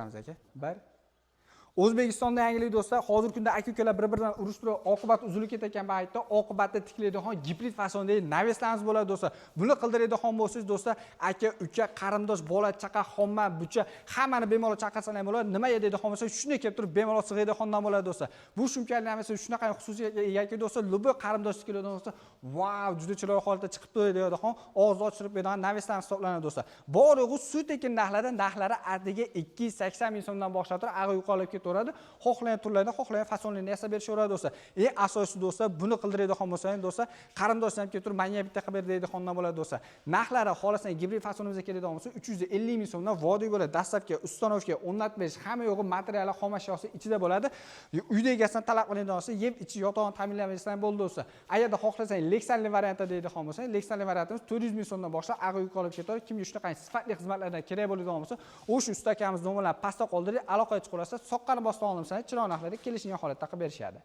aka. Bir O'zbekistonda yangilik do'stlar, hozirgi kunda aka-ukalar bir-biridan urushtirib, oqibat uzilib ketayotgan paytda oqibatda tiklaydigan gibrid fasondagi naveslarimiz bo'ladi do'stlar. Buni qildiradigan bo'lsangiz do'stlar, aka, uka, qarindosh, bola, chaqa, xomma, bucha hammani bemalol chaqirsalar bo'ladi. Nima yeydigan bo'lsa, shunday kelib turib bemalol sig'adigandan bo'ladi do'stlar. Bu shumkali navesi shunaqa xususiyatga egaki do'stlar, lubi qarindosh keladigan bo'lsa, "Vau, juda chiroyli holatda chiqibdi" deydigan, og'iz ochirib beradigan naveslarimiz hisoblanadi do'stlar. Borig'i sut ekin narxlari atigi 280 ming so'mdan boshlab turib, ag'i yuqorilib ketaveradi. Xohlagan turlarda, xohlagan fasonlarni yasab berishaveradi do'stlar. Eng asosiysi do'stlar, buni qildiradigan bo'lsangiz do'stlar, qarindoshlar ham kelib turib, "Menga bitta qilib ber" deydigandan bo'ladi do'stlar. Narxlari xohlasangiz gibrid fasonimizga keladigan bo'lsa, 350 ming so'mdan vodiy bo'ladi. Dastlabki ustanovka, o'rnatib hamma yo'g'i materiali, xom ashyosi ichida bo'ladi. Uyda egasidan talab qilinadigan bo'lsa, yeb ichi yotog'ini ta'minlamasdan bo'ldi do'stlar. Agarda xohlasangiz Lexanli variantda deydigan bo'lsangiz, Lexanli variantimiz 400 ming so'mdan boshlab ag'i yuqolib ketadi. Kimga shunaqa sifatli xizmatlardan kerak bo'ladigan bo'lsa, o'sha usta akamiz nomerlarini pastda qoldirib, aloqaga chiqib olasiz. Soqqani bosib olishsa, chiroyli narxlarda kelishgan holatda qilib berishadi.